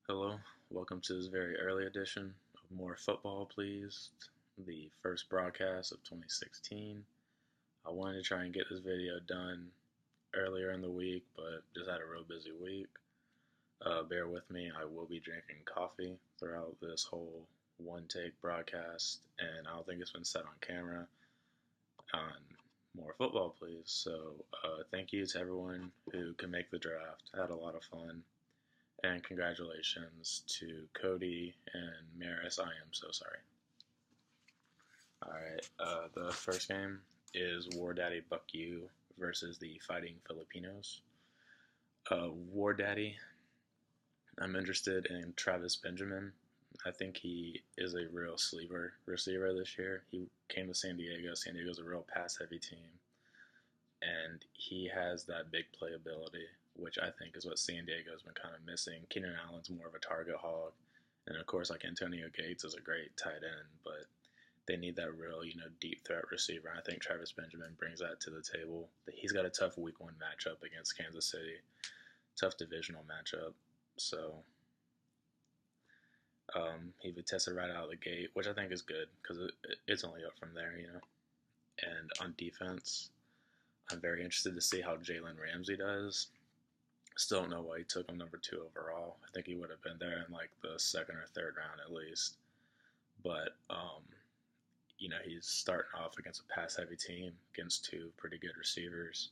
Hello, welcome to this very early edition of More Football, Please, the first broadcast of 2016. I wanted to try and get this video done earlier in the week, but just had a real busy week. Bear with me, I will be drinking coffee throughout this whole one take broadcast, and I don't think it's been set on camera on More Football, Please. So, thank you to everyone who can make the draft. I had a lot of fun. And congratulations to Cody and Maris. I am so sorry. All right. The first game is War Daddy Buck U versus the Fighting Filipinos. War Daddy, I'm interested in Travis Benjamin. I think he is a real sleeper receiver this year. He came to San Diego. San Diego's a real pass heavy team. And he has that big playability, which I think is what San Diego's been kind of missing. Keenan Allen's more of a target hog. And of course, like Antonio Gates is a great tight end, but they need that real, deep threat receiver. And I think Travis Benjamin brings that to the table. He's got a tough week one matchup against Kansas City, tough divisional matchup. So he would test it right out of the gate, which I think is good because it's only up from there. And on defense, I'm very interested to see how Jalen Ramsey does. Still don't know why he took him number 2 overall. I think he would have been there in like the second or third round at least. But he's starting off against a pass-heavy team, against 2 pretty good receivers.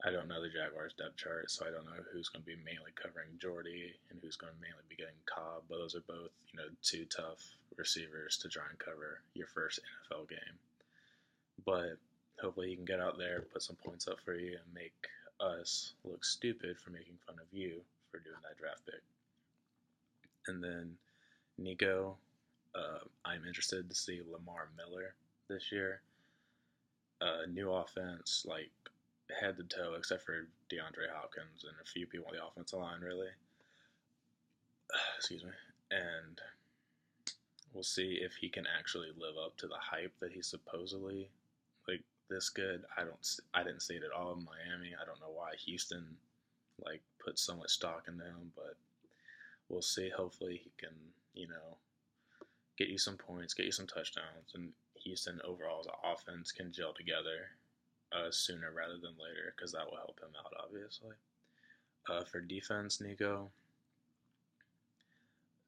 I don't know the Jaguars' depth chart, so I don't know who's going to be mainly covering Jordy and who's going to mainly be getting Cobb. But those are both, 2 tough receivers to try and cover your first NFL game. But hopefully he can get out there, put some points up for you, and make us look stupid for making fun of you for doing that draft pick. And then Nico, I'm interested to see Lamar Miller this year. New offense, like head to toe, except for DeAndre Hopkins and a few people on the offensive line, really. Excuse me. And we'll see if he can actually live up to the hype that he's supposedly this good. I didn't see it at all in Miami. I don't know why Houston put so much stock into him, but we'll see. Hopefully he can, get you some points, get you some touchdowns, and Houston overall as an offense can gel together sooner rather than later because that will help him out, obviously. For defense, Nico,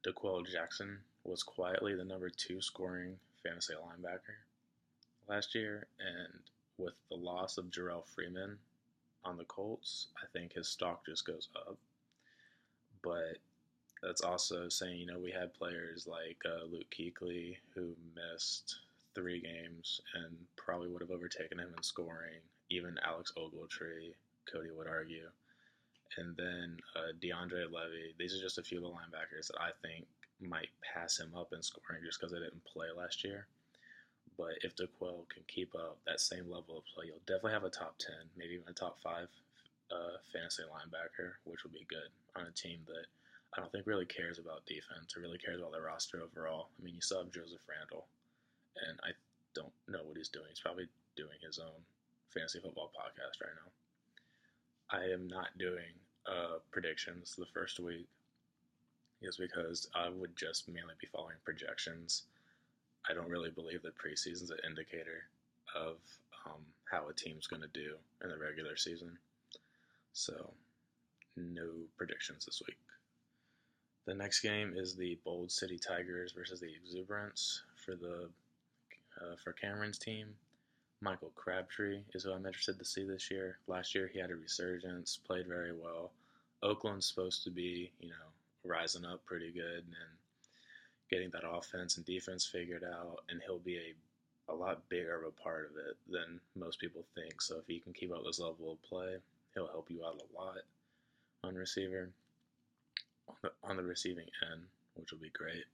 DeQuell Jackson was quietly the number 2 scoring fantasy linebacker last year, and with the loss of Jarrell Freeman on the Colts, I think his stock just goes up. But that's also saying, we had players like Luke Kuechly who missed 3 games and probably would have overtaken him in scoring. Even Alex Ogletree, Cody would argue. And then DeAndre Levy. These are just a few of the linebackers that I think might pass him up in scoring just because they didn't play last year. But if DeQuell can keep up that same level of play, you'll definitely have a top 10, maybe even a top 5 fantasy linebacker, which will be good on a team that I don't think really cares about defense or really cares about their roster overall. I mean, you still have Joseph Randle, and I don't know what he's doing. He's probably doing his own fantasy football podcast right now. I am not doing predictions the first week is because I would just mainly be following projections. I don't really believe that preseason's an indicator of how a team's going to do in the regular season. So, no predictions this week. The next game is the Bold City Tigers versus the Exuberance for Cameron's team. Michael Crabtree is who I'm interested to see this year. Last year he had a resurgence, played very well. Oakland's supposed to be, rising up pretty good and getting that offense and defense figured out, and he'll be a lot bigger of a part of it than most people think. So if he can keep up this level of play, he'll help you out a lot on receiver, on the receiving end, which will be great.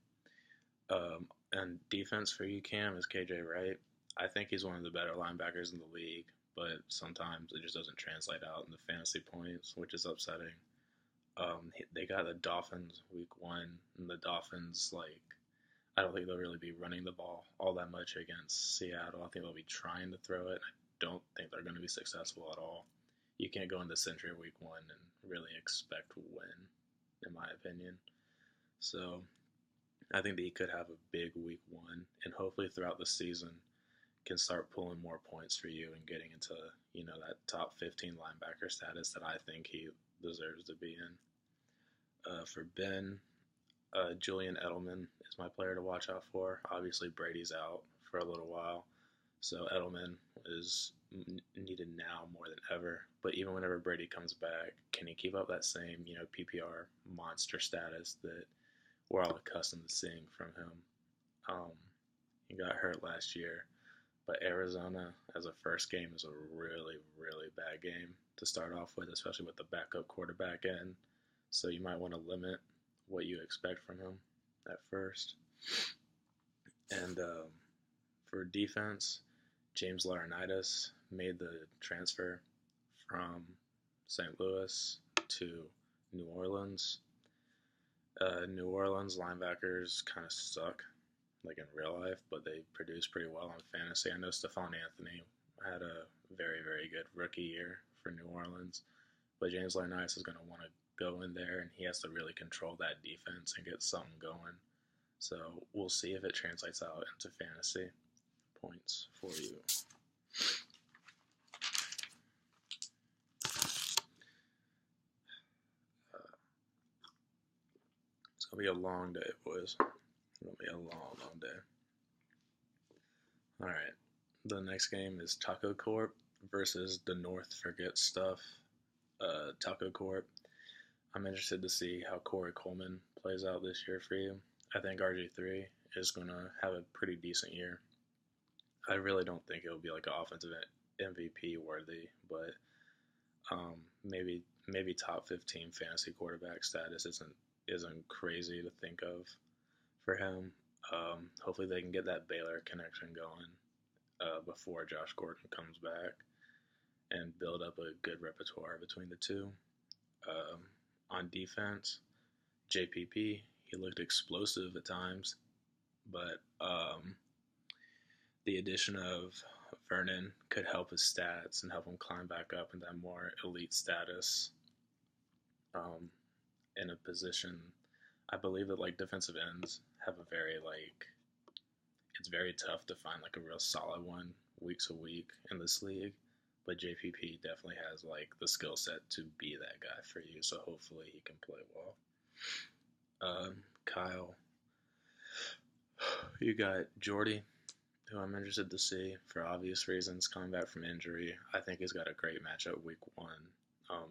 And defense for UCAM is KJ Wright. I think he's one of the better linebackers in the league, but sometimes it just doesn't translate out in the fantasy points, which is upsetting. They got the Dolphins week 1, and the Dolphins, I don't think they'll really be running the ball all that much against Seattle. I think they'll be trying to throw it. I don't think they're going to be successful at all. You can't go into Century week 1 and really expect to win, in my opinion. So I think that he could have a big week one, and hopefully throughout the season can start pulling more points for you and getting into that top 15 linebacker status that I think he deserves to be in. For Ben, Julian Edelman is my player to watch out for. Obviously, Brady's out for a little while, so Edelman is needed now more than ever. But even whenever Brady comes back, can he keep up that same PPR monster status that we're all accustomed to seeing from him? Um, he got hurt last year, but Arizona as a first game is a really, really bad game to start off with, especially with the backup quarterback in. So you might want to limit what you expect from him at first. And for defense, James Laurinaitis made the transfer from St. Louis to New Orleans. New Orleans linebackers kind of suck, like in real life, but they produce pretty well on fantasy. I know Stephon Anthony had a very, very good rookie year for New Orleans, but James Laurinaitis is going to want to go in there, and he has to really control that defense and get something going. So we'll see if it translates out into fantasy points for you. It's going to be a long day, boys. It's going to be a long, long day. All right. The next game is Taco Corp versus the North Forget Stuff. Taco Corp. I'm interested to see how Corey Coleman plays out this year for you. I think RG3 is going to have a pretty decent year. I really don't think it'll be like an offensive MVP worthy, but maybe top 15 fantasy quarterback status isn't crazy to think of for him. Hopefully they can get that Baylor connection going before Josh Gordon comes back and build up a good repertoire between the two. On defense, JPP, he looked explosive at times, but the addition of Vernon could help his stats and help him climb back up into that more elite status in a position. I believe that like defensive ends have a very it's very tough to find like a real solid one week to week in this league. But JPP definitely has like the skill set to be that guy for you. So hopefully he can play well. Kyle, you got Jordy, who I'm interested to see for obvious reasons, coming back from injury. I think he's got a great matchup week one.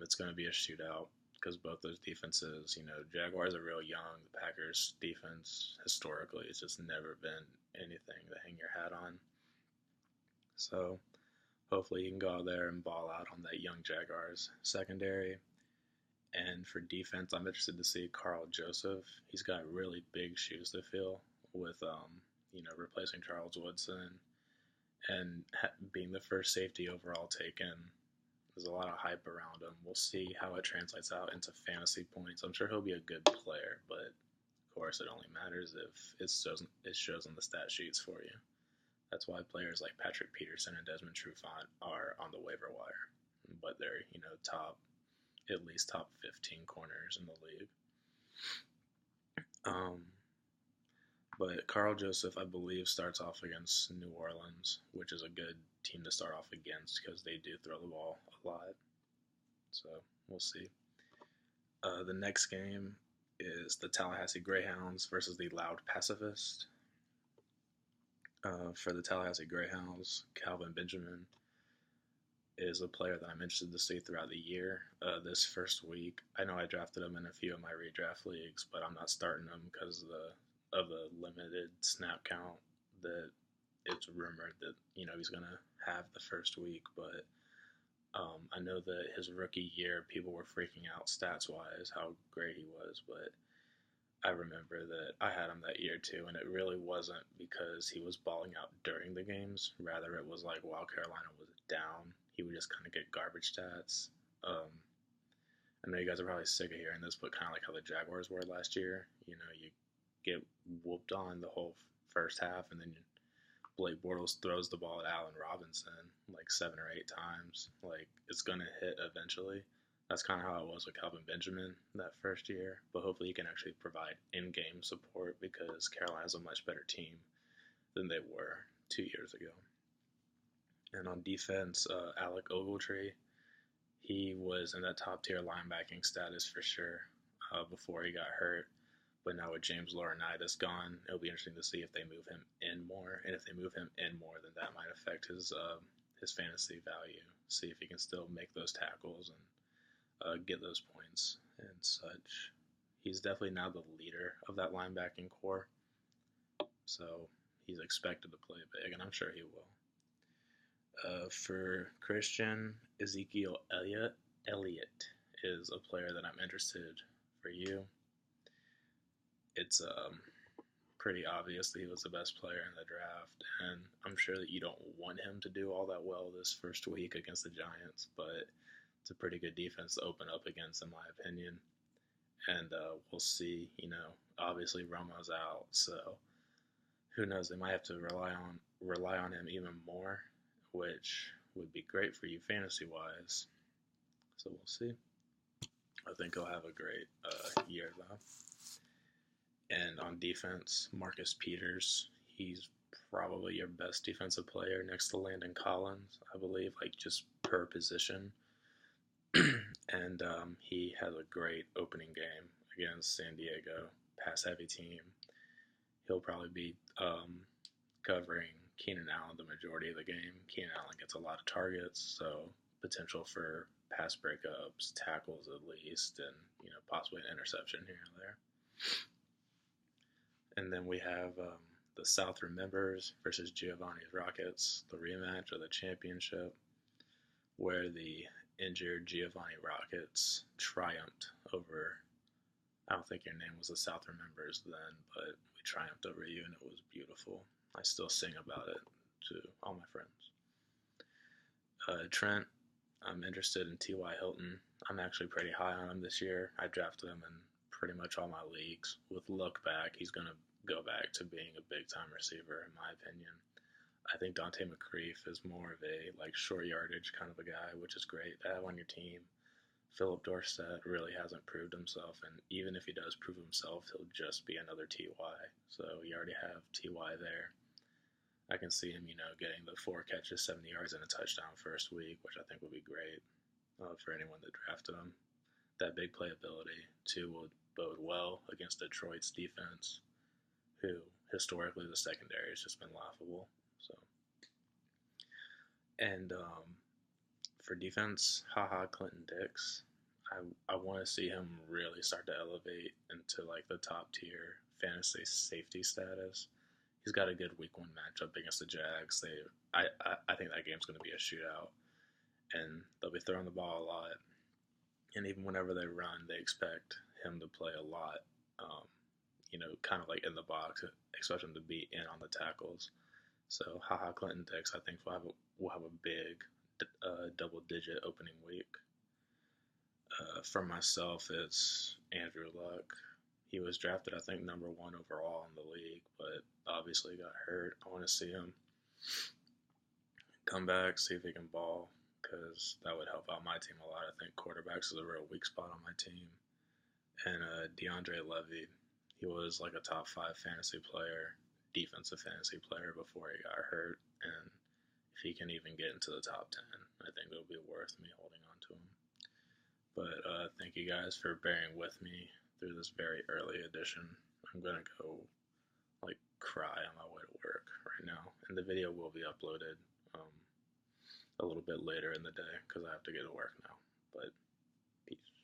It's going to be a shootout because both those defenses, Jaguars are real young. The Packers defense historically has just never been anything to hang your hat on. So hopefully you can go out there and ball out on that young Jaguars secondary. And for defense, I'm interested to see Carl Joseph. He's got really big shoes to fill with, replacing Charles Woodson and being the first safety overall taken. There's a lot of hype around him. We'll see how it translates out into fantasy points. I'm sure he'll be a good player, but of course it only matters if it shows on the stat sheets for you. That's why players like Patrick Peterson and Desmond Trufant are on the waiver wire, but they're at least top 15 corners in the league. But Carl Joseph, I believe, starts off against New Orleans, which is a good team to start off against because they do throw the ball a lot. So we'll see. The next game is the Tallahassee Greyhounds versus the Loud Pacifist. For the Tallahassee Greyhounds, Calvin Benjamin is a player that I'm interested to see throughout the year. This first week, I know I drafted him in a few of my redraft leagues, but I'm not starting him because of the limited snap count that it's rumored that he's going to have the first week. But I know that his rookie year, people were freaking out stats-wise how great he was, but I remember that I had him that year too, and it really wasn't because he was balling out during the games. Rather, it was like while Carolina was down, he would just kind of get garbage stats. I know you guys are probably sick of hearing this, but kind of like how the Jaguars were last year. You get whooped on the whole first half, and then Blake Bortles throws the ball at Allen Robinson like 7 or 8 times. Like, it's going to hit eventually. That's kind of how it was with Calvin Benjamin that first year, but hopefully he can actually provide in-game support because Carolina's a much better team than they were 2 years ago. And on defense, Alec Ogletree, he was in that top tier linebacking status for sure before he got hurt. But now with James Laurinaitis gone, it'll be interesting to see if they move him in more. And if they move him in more, then that might affect his fantasy value. See if he can still make those tackles and get those points and such. He's definitely now the leader of that linebacking core. So he's expected to play big, and I'm sure he will. For Christian, Ezekiel Elliott is a player that I'm interested for you. It's pretty obvious that he was the best player in the draft, and I'm sure that you don't want him to do all that well this first week against the Giants, but it's a pretty good defense to open up against, in my opinion. And we'll see. Obviously Romo's out, so who knows? They might have to rely on him even more, which would be great for you fantasy-wise. So we'll see. I think he'll have a great year, though. And on defense, Marcus Peters, he's probably your best defensive player next to Landon Collins, I believe, like just per position. And he has a great opening game against San Diego, pass-heavy team. He'll probably be covering Keenan Allen the majority of the game. Keenan Allen gets a lot of targets, so potential for pass breakups, tackles at least, and possibly an interception here and there. And then we have the South Remembers versus Giovanni's Rockets, the rematch of the championship, where the injured Giovanni Rockets triumphed over. I don't think your name was the South Remembers then, but we triumphed over you, and it was beautiful. I still sing about it to all my friends. Trent, I'm interested in T.Y. Hilton. I'm actually pretty high on him this year. I drafted him in pretty much all my leagues. With luck back, he's going to go back to being a big-time receiver, in my opinion. I think Dante McCreef is more of a short yardage kind of a guy, which is great to have on your team. Philip Dorsett really hasn't proved himself, and even if he does prove himself, he'll just be another T.Y. So you already have T.Y. there. I can see him, getting the 4 catches, 70 yards, and a touchdown first week, which I think would be great for anyone that drafted him. That big playability, too, will bode well against Detroit's defense, who historically the secondary has just been laughable. So, and for defense, Clinton Dix. I want to see him really start to elevate into the top tier fantasy safety status. He's got a good week 1 matchup against the Jags. I think that game's going to be a shootout, and they'll be throwing the ball a lot. And even whenever they run, they expect him to play a lot. Kind of in the box, expect him to be in on the tackles. So Clinton Dix, I think will have a big double-digit opening week. For myself, it's Andrew Luck. He was drafted, I think, number 1 overall in the league, but obviously got hurt. I want to see him come back, see if he can ball, because that would help out my team a lot. I think quarterbacks is a real weak spot on my team. And DeAndre Levy, he was a top 5 fantasy player, defensive fantasy player before he got hurt. And if he can even get into the top 10, I think it'll be worth me holding on to him. But thank you guys for bearing with me through this very early edition. I'm going to go cry on my way to work right now. And the video will be uploaded a little bit later in the day because I have to get to work now. But peace.